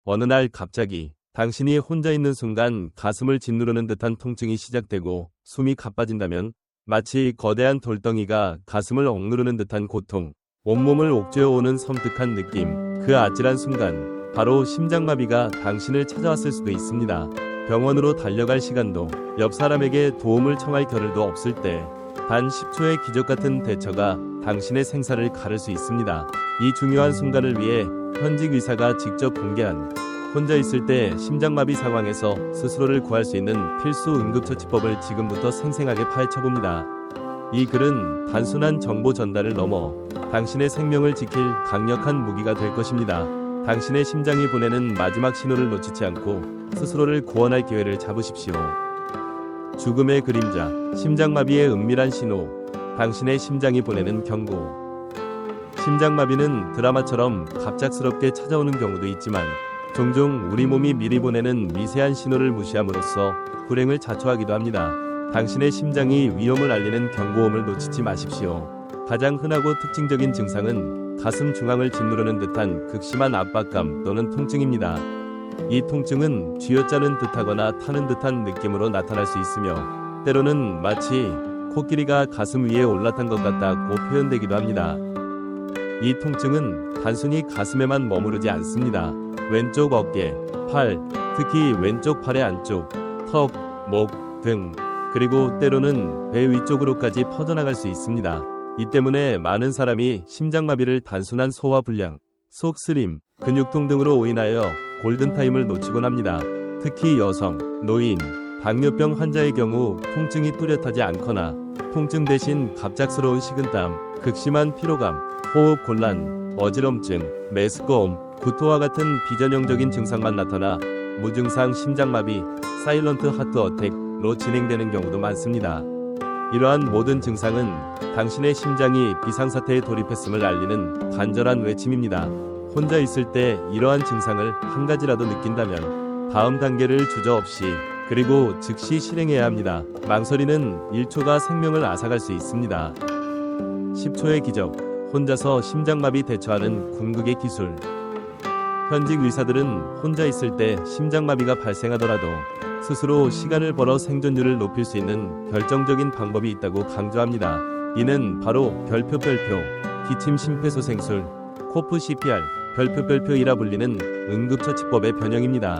어느 날 갑자기 당신이 혼자 있는 순간 가슴을 짓누르는 듯한 통증이 시작되고 숨이 가빠진다면 마치 거대한 돌덩이가 가슴을 억누르는 듯한 고통, 온몸을 옥죄어오는 섬뜩한 느낌, 그 아찔한 순간 바로 심장마비가 당신을 찾아왔을 수도 있습니다. 병원으로 달려갈 시간도 옆 사람에게 도움을 청할 겨를도 없을 때 단 10초의 기적 같은 대처가 당신의 생사를 가를 수 있습니다. 이 중요한 순간을 위해 현직 의사가 직접 공개한 혼자 있을 때 심장마비 상황에서 스스로를 구할 수 있는 필수 응급처치법을 지금부터 생생하게 파헤쳐봅니다. 이 글은 단순한 정보 전달을 넘어 당신의 생명을 지킬 강력한 무기가 될 것입니다. 당신의 심장이 보내는 마지막 신호를 놓치지 않고 스스로를 구원할 기회를 잡으십시오. 죽음의 그림자, 심장마비의 은밀한 신호, 당신의 심장이 보내는 경고. 심장마비는 드라마처럼 갑작스럽게 찾아오는 경우도 있지만 종종 우리 몸이 미리 보내는 미세한 신호를 무시함으로써 불행을 자초하기도 합니다. 당신의 심장이 위험을 알리는 경고음을 놓치지 마십시오. 가장 흔하고 특징적인 증상은 가슴 중앙을 짓누르는 듯한 극심한 압박감 또는 통증입니다. 이 통증은 쥐어짜는 듯하거나 타는 듯한 느낌으로 나타날 수 있으며 때로는 마치 코끼리가 가슴 위에 올라탄 것 같다고 표현되기도 합니다. 이 통증은 단순히 가슴에만 머무르지 않습니다. 왼쪽 어깨, 팔, 특히 왼쪽 팔의 안쪽, 턱, 목 등, 그리고 때로는 배 위쪽으로까지 퍼져나갈 수 있습니다. 이 때문에 많은 사람이 심장마비를 단순한 소화불량, 속쓰림, 근육통 등으로 인하여 골든타임을 놓치곤 합니다. 특히 여성, 노인, 당뇨병 환자의 경우 통증이 뚜렷하지 않거나 통증 대신 갑작스러운 식은땀, 극심한 피로감, 호흡 곤란, 어지럼증, 메스꺼움, 구토와 같은 비전형적인 증상만 나타나 무증상 심장마비, 사일런트 하트 어택로 진행되는 경우도 많습니다. 이러한 모든 증상은 당신의 심장이 비상사태에 돌입했음을 알리는 간절한 외침입니다. 혼자 있을 때 이러한 증상을 한 가지라도 느낀다면 다음 단계를 주저없이 그리고 즉시 실행해야 합니다. 망설이는 1초가 생명을 앗아갈 수 있습니다. 10초의 기적, 혼자서 심장마비 대처하는 궁극의 기술. 현직 의사들은 혼자 있을 때 심장마비가 발생하더라도 스스로 시간을 벌어 생존율을 높일 수 있는 결정적인 방법이 있다고 강조합니다. 이는 바로 별표별표, 기침 심폐소생술, 코프 CPR, 별표별표이라 불리는 응급처치법의 변형입니다.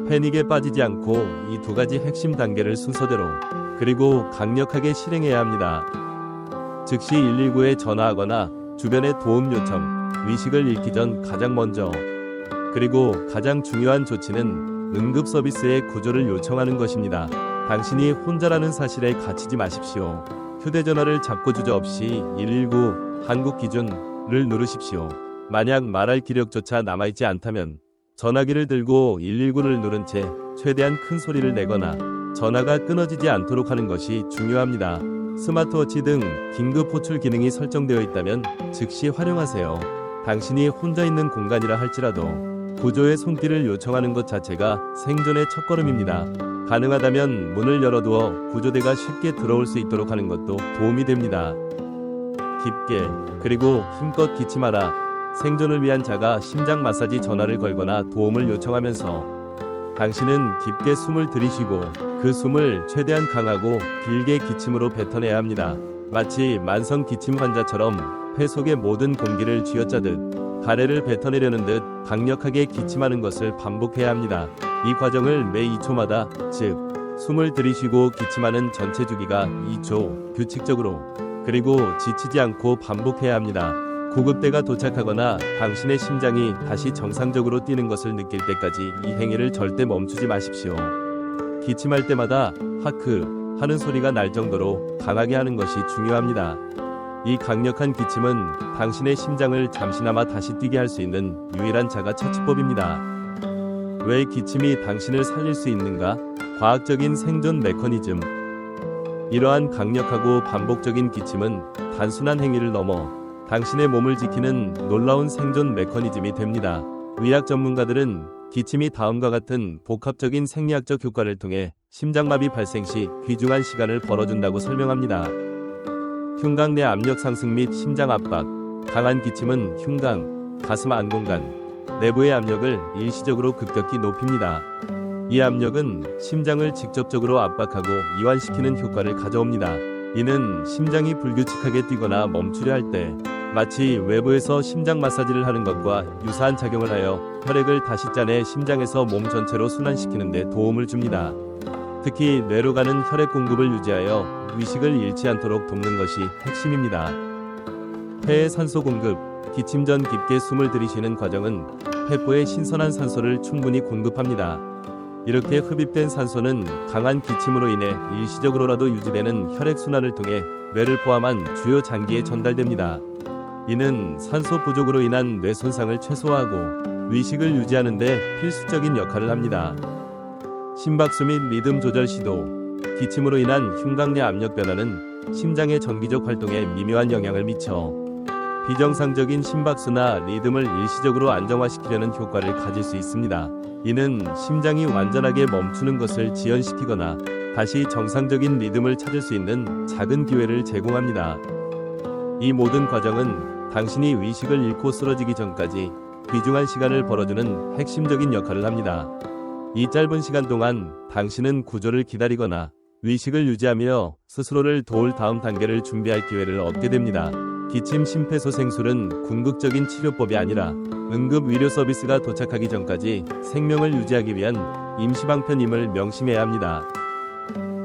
패닉에 빠지지 않고 이 두 가지 핵심 단계를 순서대로 그리고 강력하게 실행해야 합니다. 즉시 119에 전화하거나 주변에 도움 요청, 위식을 잃기 전 가장 먼저 그리고 가장 중요한 조치는 응급 서비스의 구조를 요청하는 것입니다. 당신이 혼자라는 사실에 갇히지 마십시오. 휴대전화를 잡고 주저없이 119 한국 기준을 누르십시오. 만약 말할 기력조차 남아있지 않다면 전화기를 들고 119를 누른 채 최대한 큰 소리를 내거나 전화가 끊어지지 않도록 하는 것이 중요합니다. 스마트워치 등 긴급 호출 기능이 설정되어 있다면 즉시 활용하세요. 당신이 혼자 있는 공간이라 할지라도 구조의 손길을 요청하는 것 자체가 생존의 첫걸음입니다. 가능하다면 문을 열어두어 구조대가 쉽게 들어올 수 있도록 하는 것도 도움이 됩니다. 깊게 그리고 힘껏 기침하라. 생존을 위한 자가 심장 마사지 전화를 걸거나 도움을 요청하면서 당신은 깊게 숨을 들이쉬고 그 숨을 최대한 강하고 길게 기침으로 뱉어내야 합니다. 마치 만성 기침 환자처럼 폐 속의 모든 공기를 쥐어짜듯 가래를 뱉어내려는 듯 강력하게 기침하는 것을 반복해야 합니다. 이 과정을 매 2초마다, 즉 숨을 들이쉬고 기침하는 전체 주기가 2초 규칙적으로 그리고 지치지 않고 반복해야 합니다. 구급대가 도착하거나 당신의 심장이 다시 정상적으로 뛰는 것을 느낄 때까지 이 행위를 절대 멈추지 마십시오. 기침할 때마다 하크 하는 소리가 날 정도로 강하게 하는 것이 중요합니다. 이 강력한 기침은 당신의 심장을 잠시나마 다시 뛰게 할 수 있는 유일한 자가처치법입니다. 왜 기침이 당신을 살릴 수 있는가? 과학적인 생존 메커니즘. 이러한 강력하고 반복적인 기침은 단순한 행위를 넘어 당신의 몸을 지키는 놀라운 생존 메커니즘이 됩니다. 의학 전문가들은 기침이 다음과 같은 복합적인 생리학적 효과를 통해 심장마비 발생 시 귀중한 시간을 벌어준다고 설명합니다. 흉곽 내 압력 상승 및 심장 압박. 강한 기침은 흉곽, 가슴 안 공간, 내부의 압력을 일시적으로 급격히 높입니다. 이 압력은 심장을 직접적으로 압박하고 이완시키는 효과를 가져옵니다. 이는 심장이 불규칙하게 뛰거나 멈추려 할 때 마치 외부에서 심장 마사지를 하는 것과 유사한 작용을 하여 혈액을 다시 짜내 심장에서 몸 전체로 순환시키는 데 도움을 줍니다. 특히 뇌로 가는 혈액 공급을 유지하여 위식을 잃지 않도록 돕는 것이 핵심입니다. 폐의 산소 공급, 기침 전 깊게 숨을 들이쉬는 과정은 폐부에 신선한 산소를 충분히 공급합니다. 이렇게 흡입된 산소는 강한 기침으로 인해 일시적으로라도 유지되는 혈액순환을 통해 뇌를 포함한 주요 장기에 전달됩니다. 이는 산소 부족으로 인한 뇌 손상을 최소화하고 위식을 유지하는 데 필수적인 역할을 합니다. 심박수 및 리듬 조절 시도, 기침으로 인한 흉곽내 압력 변화는 심장의 정기적 활동에 미묘한 영향을 미쳐 비정상적인 심박수나 리듬을 일시적으로 안정화시키려는 효과를 가질 수 있습니다. 이는 심장이 완전하게 멈추는 것을 지연시키거나 다시 정상적인 리듬을 찾을 수 있는 작은 기회를 제공합니다. 이 모든 과정은 당신이 의식을 잃고 쓰러지기 전까지 귀중한 시간을 벌어주는 핵심적인 역할을 합니다. 이 짧은 시간 동안 당신은 구조를 기다리거나 의식을 유지하며 스스로를 도울 다음 단계를 준비할 기회를 얻게 됩니다. 기침 심폐소생술은 궁극적인 치료법이 아니라 응급 의료 서비스가 도착하기 전까지 생명을 유지하기 위한 임시방편임을 명심해야 합니다.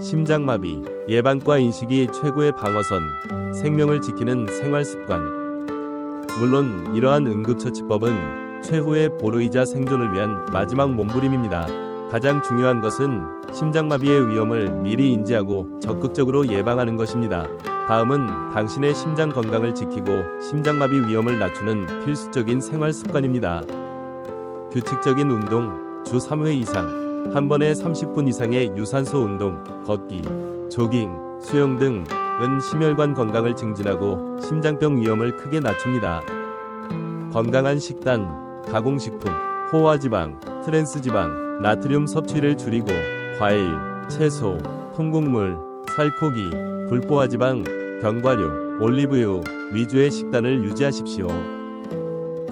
심장마비, 예방과 인식이 최고의 방어선, 생명을 지키는 생활습관. 물론 이러한 응급처치법은 최후의 보루이자 생존을 위한 마지막 몸부림입니다. 가장 중요한 것은 심장마비의 위험을 미리 인지하고 적극적으로 예방하는 것입니다. 다음은 당신의 심장 건강을 지키고 심장마비 위험을 낮추는 필수적인 생활 습관입니다. 규칙적인 운동, 주 3회 이상, 한 번에 30분 이상의 유산소 운동, 걷기, 조깅, 수영 등은 심혈관 건강을 증진하고 심장병 위험을 크게 낮춥니다. 건강한 식단, 가공식품, 포화지방, 트랜스지방, 나트륨 섭취를 줄이고 과일, 채소, 통곡물, 살코기, 불포화지방, 견과류, 올리브유 위주의 식단을 유지하십시오.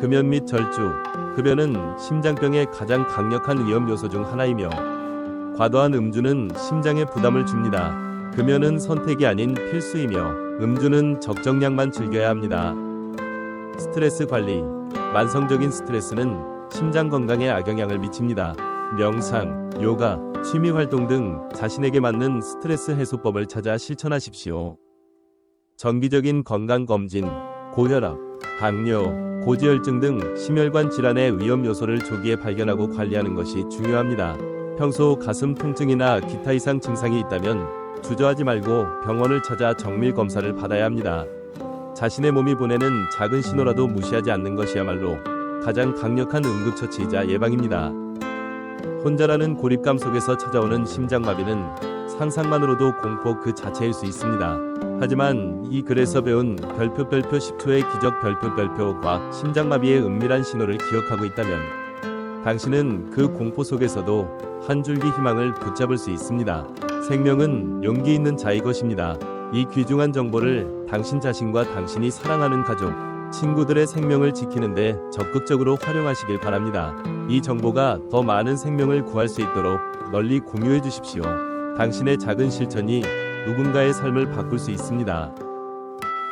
금연 및 절주, 흡연은 심장병의 가장 강력한 위험 요소 중 하나이며 과도한 음주는 심장에 부담을 줍니다. 금연은 선택이 아닌 필수이며 음주는 적정량만 즐겨야 합니다. 스트레스 관리, 만성적인 스트레스는 심장 건강에 악영향을 미칩니다. 명상, 요가, 취미 활동 등 자신에게 맞는 스트레스 해소법을 찾아 실천하십시오. 정기적인 건강 검진, 고혈압, 당뇨, 고지혈증 등 심혈관 질환의 위험 요소를 조기에 발견하고 관리하는 것이 중요합니다. 평소 가슴 통증이나 기타 이상 증상이 있다면 주저하지 말고 병원을 찾아 정밀 검사를 받아야 합니다. 자신의 몸이 보내는 작은 신호라도 무시하지 않는 것이야말로 가장 강력한 응급처치이자 예방입니다. 혼자라는 고립감 속에서 찾아오는 심장마비는 상상만으로도 공포 그 자체일 수 있습니다. 하지만 이 글에서 배운 별표 10초의 기적 별표과 심장마비의 은밀한 신호를 기억하고 있다면 당신은 그 공포 속에서도 한 줄기 희망을 붙잡을 수 있습니다. 생명은 용기 있는 자의 것입니다. 이 귀중한 정보를 당신 자신과 당신이 사랑하는 가족, 친구들의 생명을 지키는데 적극적으로 활용하시길 바랍니다. 이 정보가 더 많은 생명을 구할 수 있도록 널리 공유해 주십시오. 당신의 작은 실천이 누군가의 삶을 바꿀 수 있습니다.